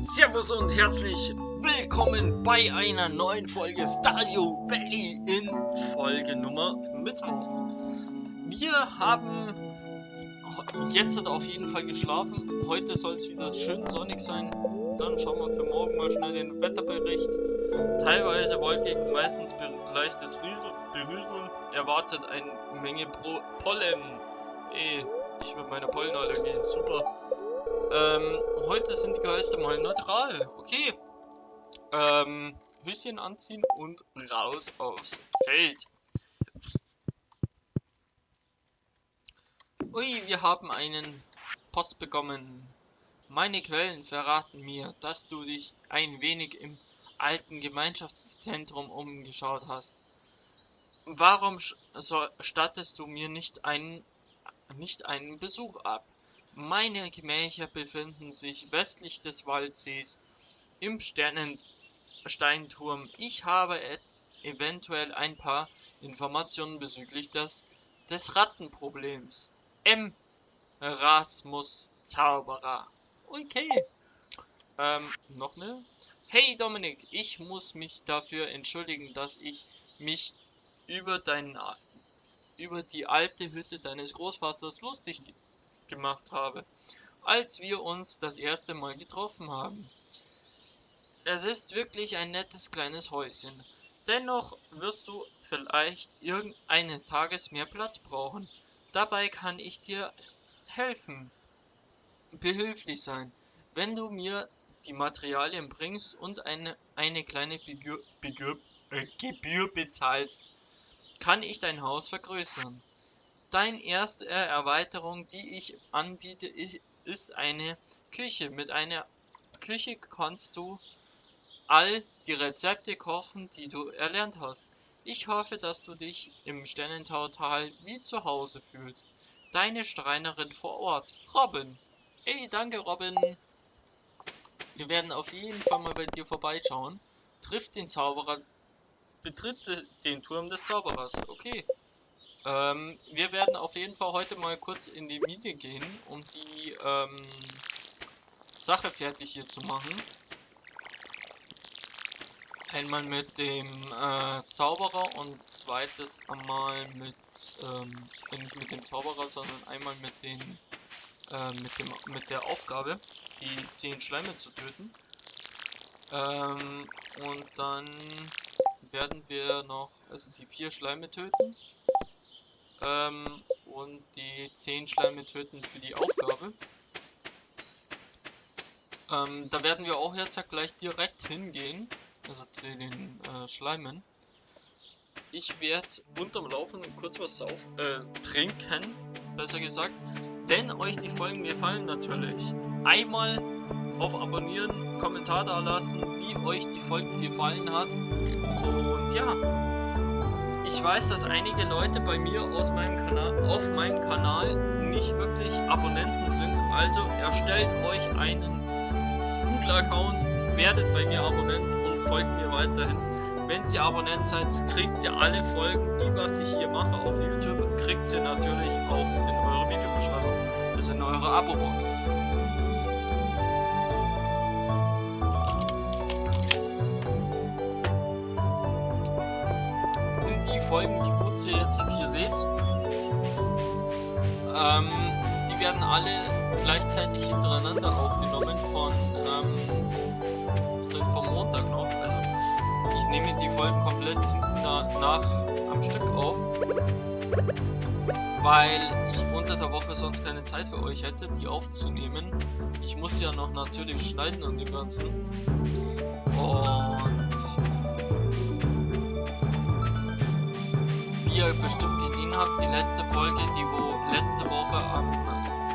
Servus und herzlich willkommen bei einer neuen Folge Stardew Valley in Folge Nummer Mittwoch. Wir haben jetzt auf jeden Fall geschlafen. Heute soll es wieder schön sonnig sein. Dann schauen wir für morgen mal schnell den Wetterbericht. Teilweise wolkig, meistens leichtes Berieseln. Erwartet eine Menge Pollen. Ich mit meiner Pollenallergie, super. Heute sind die Geister mal neutral. Okay. Höschen anziehen und raus aufs Feld. Ui, wir haben einen Post bekommen. Meine Quellen verraten mir, dass du dich ein wenig im alten Gemeinschaftszentrum umgeschaut hast. Warum stattest du mir nicht einen Besuch ab? Meine Gemächer befinden sich westlich des Waldsees im Sternensteinturm. Ich habe eventuell ein paar Informationen bezüglich des Rattenproblems. Erasmus Zauberer. Okay. Noch ne? Hey Dominik, ich muss mich dafür entschuldigen, dass ich mich über die alte Hütte deines Großvaters lustig gemacht habe, als wir uns das erste Mal getroffen haben. Es ist wirklich ein nettes kleines Häuschen. Dennoch wirst du vielleicht irgendeines Tages mehr Platz brauchen. Dabei kann ich dir behilflich sein, wenn du mir die Materialien bringst und eine kleine Gebühr bezahlst, kann ich dein Haus vergrößern. Deine erste Erweiterung, die ich anbiete, ist eine Küche. Mit einer Küche kannst du all die Rezepte kochen, die du erlernt hast. Ich hoffe, dass du dich im Sternentautal wie zu Hause fühlst. Deine Schreinerin vor Ort, Robin. Hey, danke Robin. Wir werden auf jeden Fall mal bei dir vorbeischauen. Trifft den Zauberer, betritt den Turm des Zauberers. Okay. Wir werden auf jeden Fall heute mal kurz in die Mine gehen, um die Sache fertig hier zu machen. Einmal mit dem Zauberer und zweites einmal nicht mit dem Zauberer, sondern einmal mit der Aufgabe, die 10 Schleime zu töten. Und dann werden wir noch, die 4 Schleime töten. Und die 10 Schleime töten für die Aufgabe. Da werden wir auch jetzt ja gleich direkt hingehen, also zu den Schleimen. Ich werde unterm Laufen kurz was trinken, besser gesagt. Wenn euch die Folgen gefallen natürlich, einmal auf Abonnieren, Kommentar da lassen, wie euch die Folge gefallen hat. Und ja. Ich weiß, dass einige Leute bei mir auf meinem Kanal nicht wirklich Abonnenten sind, also erstellt euch einen Google-Account, werdet bei mir Abonnent und folgt mir weiterhin. Wenn ihr Abonnent seid, kriegt ihr alle Folgen, was ich hier mache auf YouTube, kriegt ihr natürlich auch in eure Videobeschreibung, also in eure Abo-Box. Folgen, die gut ihr jetzt hier seht, die werden alle gleichzeitig hintereinander aufgenommen sind vom Montag noch, also ich nehme die Folgen komplett danach am Stück auf, weil ich unter der Woche sonst keine Zeit für euch hätte, die aufzunehmen. Ich muss ja noch natürlich schneiden und dem Ganzen und wie ihr bestimmt gesehen habt, die letzte Folge, wo letzte Woche am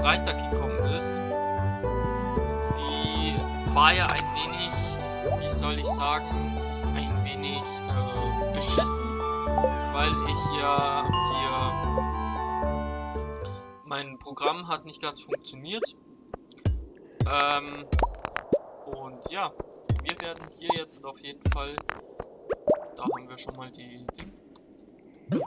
Freitag gekommen ist, die war ja ein wenig, wie soll ich sagen, ein wenig beschissen, weil ich ja hier, mein Programm hat nicht ganz funktioniert, und ja, wir werden hier jetzt auf jeden Fall, da haben wir schon mal die Dinge. Wow.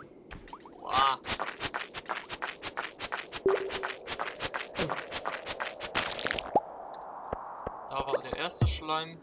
Da Da war der erste Schleim.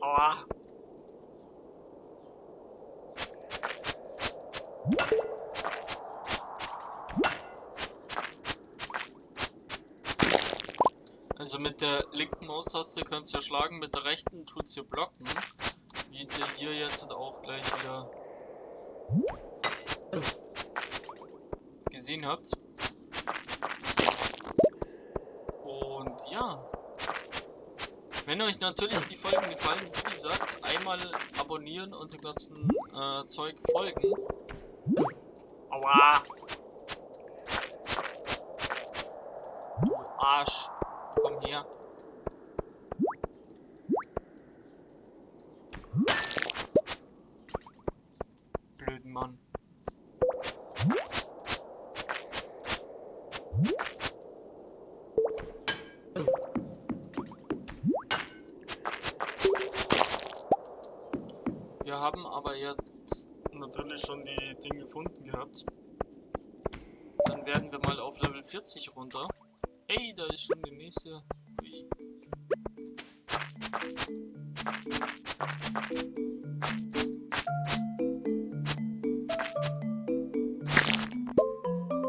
Aua. Also mit der linken Maustaste könnt ihr schlagen, mit der rechten tut ihr blocken. Wie ihr hier jetzt auch gleich wieder gesehen habt. Und ja. Wenn euch natürlich die Folgen gefallen, wie gesagt, einmal abonnieren und dem ganzen Zeug folgen. Aua! Du Arsch! Komm her! Blöden Mann. Wir haben aber jetzt natürlich schon die Dinge gefunden gehabt. Dann werden wir mal auf Level 40 runter. Ey, da ist schon die nächste. Ui.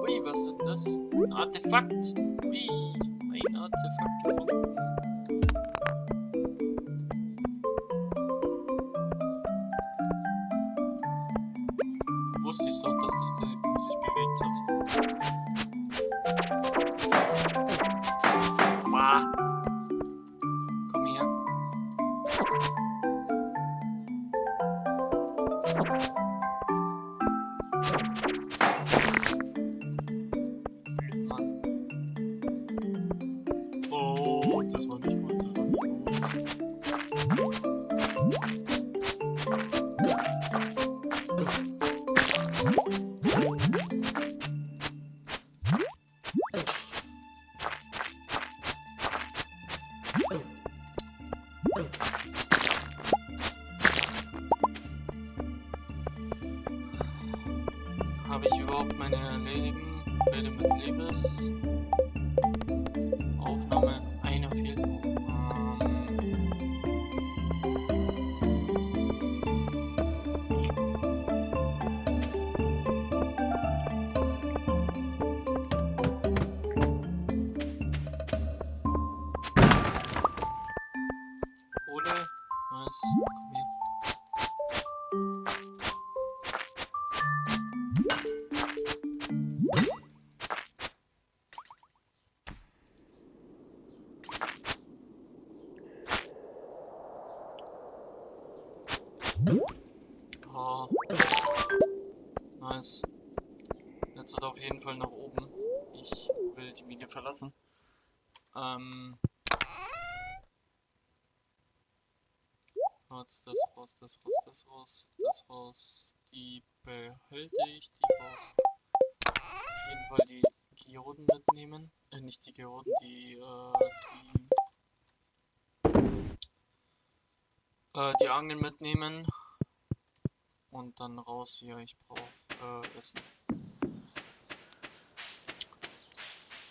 Ui, was ist das? Ein Artefakt. Ui, ein Artefakt gefunden. Wusste ich doch, dass das Ding sich bewegt hat. Aua. Komm her. Mann. Oh, das war nicht gut, das war nicht gut. Habe ich überhaupt meine erledigen? Rede mit Lebes. Aufnahme, einer fehlt noch. Ole, nice, komm her. Oh. Nice. Jetzt hat auf jeden Fall nach oben. Ich will die Mine verlassen. Jetzt das raus, das raus, das raus, das raus. Die behalte ich, die raus. Auf jeden Fall die Geoden mitnehmen. Nicht die Geoden, die Angeln mitnehmen. Und dann raus hier, ich brauche Essen.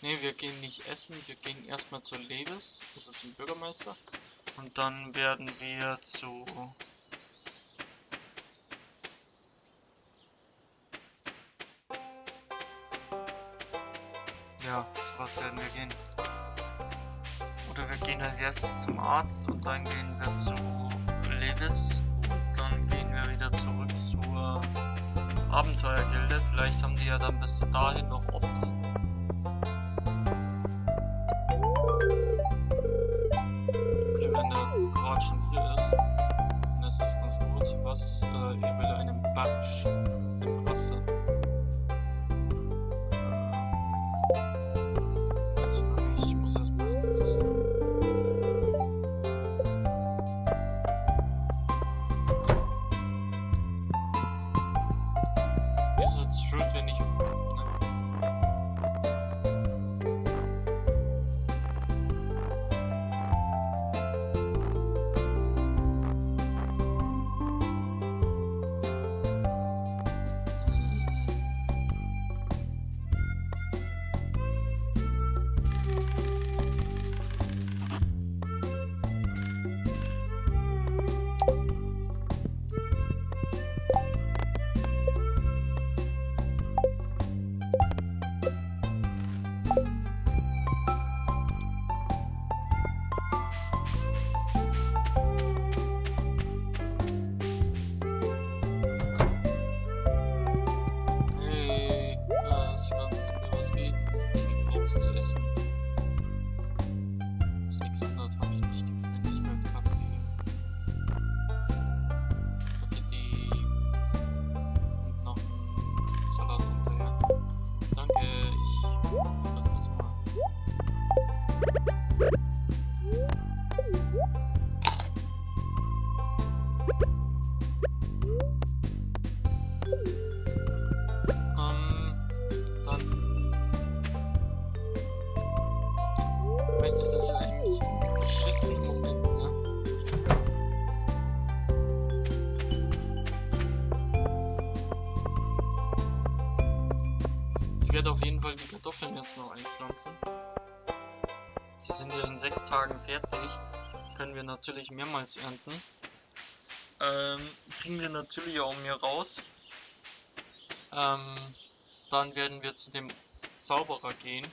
Ne, wir gehen nicht essen, wir gehen erstmal zu Lewis, also zum Bürgermeister. Und dann werden wir zu... Ja, zu was werden wir gehen? Oder wir gehen als erstes zum Arzt und dann gehen wir zu Lewis. Und dann gehen wir wieder zurück zur Abenteuergilde. Vielleicht haben die ja dann bis dahin noch offen. Okay, wenn der gerade schon hier ist, dann ist das ganz gut. Was? Er will einen Batsch, eine Brasse. Ich muss erstmal ins... ist jetzt schuld, wenn ich umkipp, ne? Hey, was kannst du mir was geben? Ich brauch's zu essen. 600 habe ich nicht mehr Kaffee. Spaghetti. Und noch ein Salat hinterher. Danke, ich fress das mal. Dann. Weißt du, das ist ja eigentlich ein beschissener Moment, ne? Ich werde auf jeden Fall die Kartoffeln jetzt noch einpflanzen. Die sind ja in 6 Tagen fertig. Können wir natürlich mehrmals ernten. Kriegen wir natürlich auch mehr raus. Dann werden wir zu dem Zauberer gehen.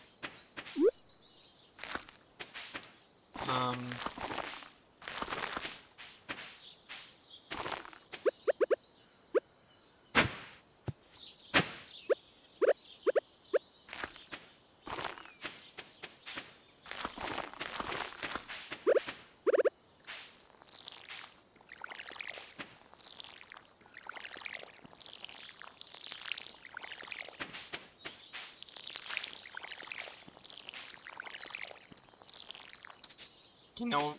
Genau.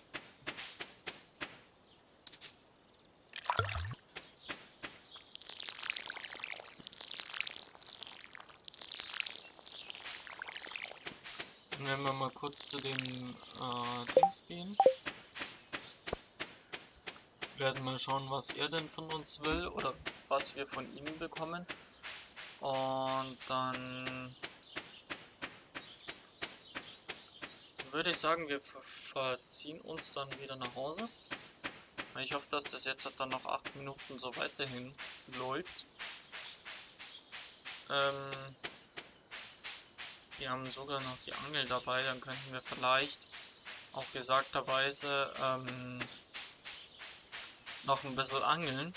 Wenn wir mal kurz zu den Dings gehen. Werden mal schauen, was er denn von uns will oder was wir von ihm bekommen. Und dann würde ich sagen, wir verziehen uns dann wieder nach Hause. Ich hoffe, dass das jetzt dann noch 8 Minuten so weiterhin läuft. Wir haben sogar noch die Angel dabei, dann könnten wir vielleicht auch gesagterweise noch ein bisschen angeln.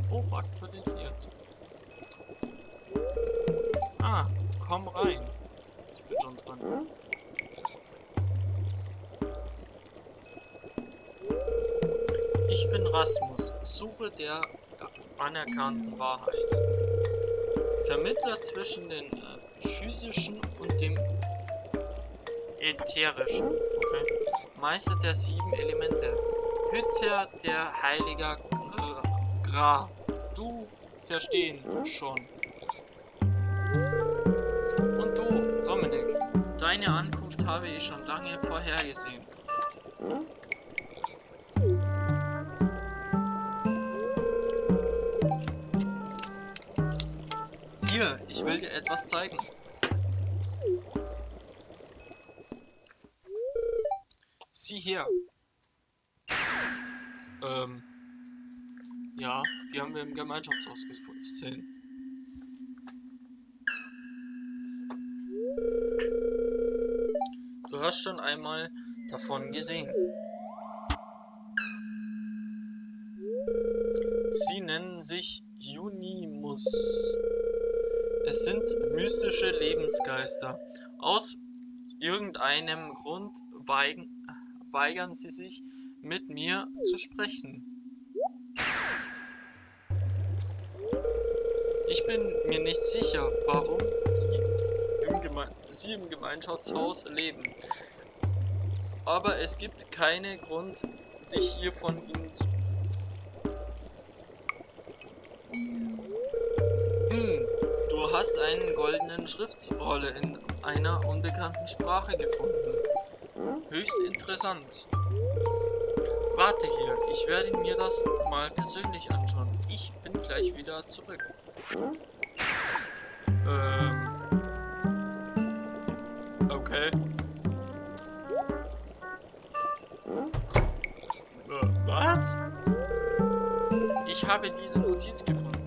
Oh, aktualisiert. Ah, komm rein. Ich bin schon dran. Ich bin Rasmus, Suche der anerkannten Wahrheit. Vermittler zwischen den physischen und dem ätherischen. Okay. Meister der 7 Elemente. Hüter der heiliger Gra. Du verstehen schon. Und du, Dominik, deine Ankunft habe ich schon lange vorhergesehen. Hier, ich will dir etwas zeigen. Sieh her. Ja, die haben wir im Gemeinschaftshaus gesehen. Du hast schon einmal davon gesehen. Sie nennen sich Junimus. Es sind mystische Lebensgeister. Aus irgendeinem Grund weigern sie sich, mit mir zu sprechen. Ich bin mir nicht sicher, warum sie im Gemeinschaftshaus leben. Aber es gibt keinen Grund, dich hier von ihnen zu... Du hast einen goldenen Schriftrolle in einer unbekannten Sprache gefunden. Höchst interessant. Warte hier, ich werde mir das mal persönlich anschauen. Ich bin gleich wieder zurück. Okay. Was? Ich habe diese Notiz gefunden.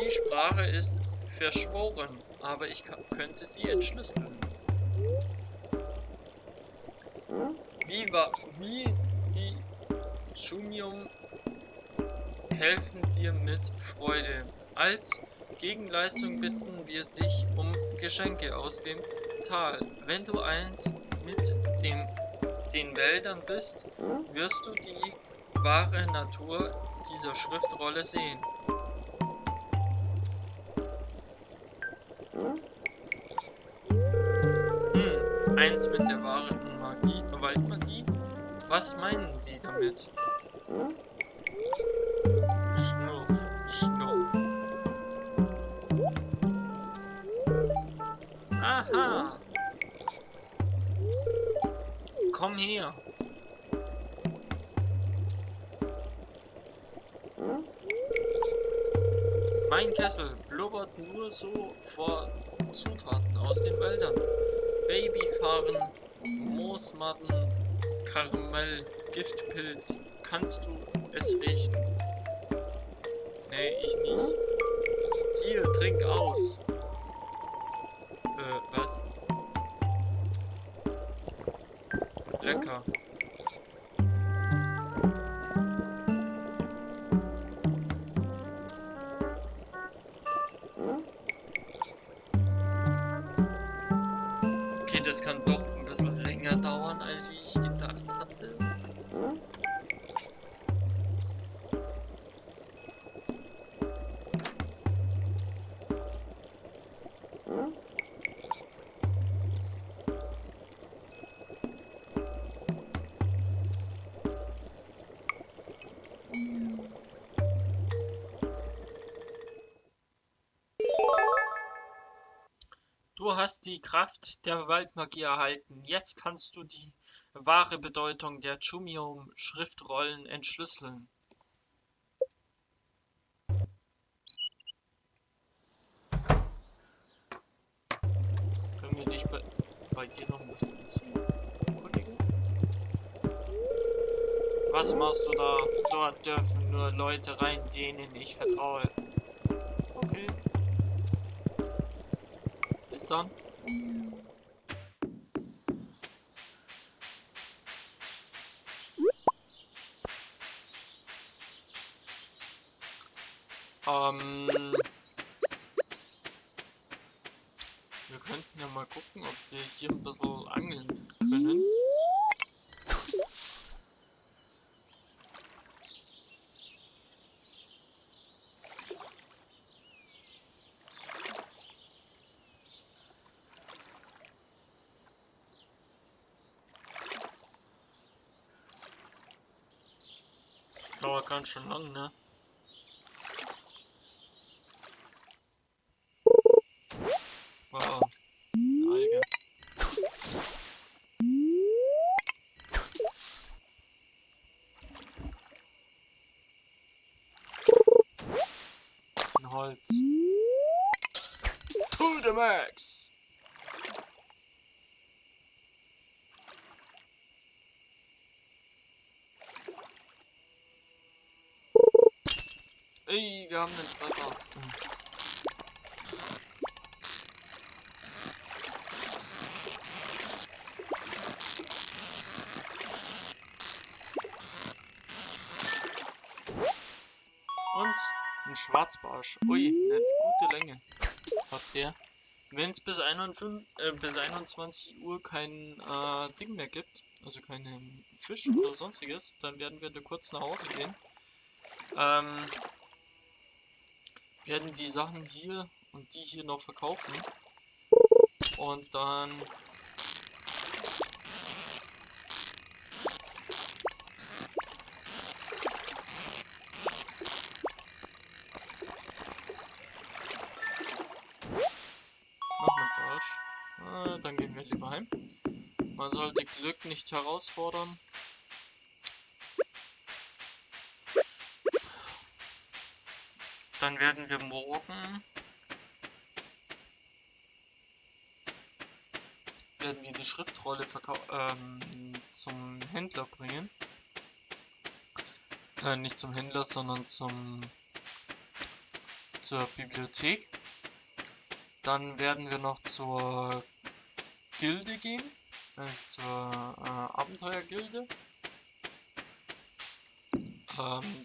Die Sprache ist verschworen, aber ich könnte sie entschlüsseln. Wie die Chumium helfen dir mit Freude. Als Gegenleistung bitten wir dich um Geschenke aus dem Tal. Wenn du eins mit den Wäldern bist, wirst du die wahre Natur dieser Schriftrolle sehen. Eins mit der wahren Magie, Waldmagie? Was meinen die damit? Schnurf, Schnurf. Aha! Komm her! Mein Kessel blubbert nur so vor Zutaten aus den Wäldern. Babyfahren, Moosmatten, Karamell, Giftpilz. Kannst du es riechen? Nee, ich nicht. Hier, trink aus. Was? Lecker. Okay, das kann doch ein bisschen länger dauern, als wie ich gedacht hatte. Du hast die Kraft der Waldmagie erhalten. Jetzt kannst du die wahre Bedeutung der Chumium-Schriftrollen entschlüsseln. Können wir dich bei dir noch ein bisschen umziehen, Kollege? Was machst du da? Dort dürfen nur Leute rein, denen ich vertraue. Okay. Bis dann. Wir könnten ja mal gucken, ob wir hier ein bisschen angeln können. Das dauert ganz schön lang, ne? Wow, eine Alge. Ein Holz. To the max! Ey, wir haben den Treffer. Und ein Schwarzbarsch. Ui, eine gute Länge hat der. Wenn es bis 21 Uhr kein Ding mehr gibt, also keinen Fisch oder sonstiges, dann werden wir da kurz nach Hause gehen. Werden die Sachen hier und die hier noch verkaufen. Und dann noch eine Barsch. Dann gehen wir lieber heim. Man sollte Glück nicht herausfordern. Dann werden wir morgen die Schriftrolle zum Händler bringen. Nicht zum Händler, sondern zur Bibliothek. Dann werden wir noch zur Gilde gehen, also zur Abenteuergilde.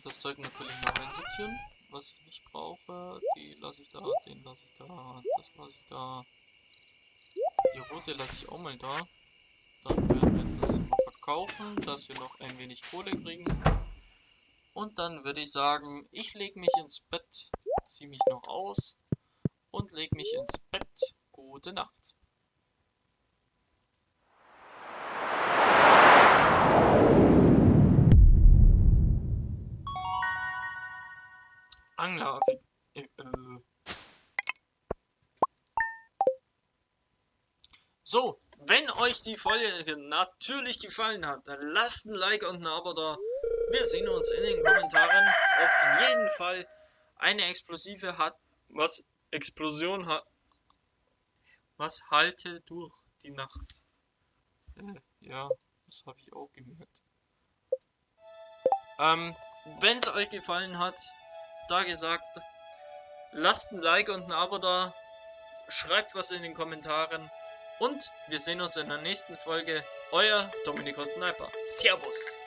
Das Zeug natürlich noch einsortieren, was ich nicht brauche. Die lasse ich da, den lasse ich da, das lasse ich da. Die rote lasse ich auch mal da. Dann werden wir das noch verkaufen, dass wir noch ein wenig Kohle kriegen. Und dann würde ich sagen, ich lege mich ins Bett, ziehe mich noch aus und lege mich ins Bett. Gute Nacht. Angler. So, wenn euch die Folge natürlich gefallen hat, dann lasst ein Like und ein Abo da. Wir sehen uns in den Kommentaren. Auf jeden Fall eine Explosive hat, Explosion hat, was halte durch die Nacht. Ja, das habe ich auch gemerkt. Wenn es euch gefallen hat, da gesagt, lasst ein Like und ein Abo da. Schreibt was in den Kommentaren. Und wir sehen uns in der nächsten Folge. Euer Dominikus Sniper. Servus.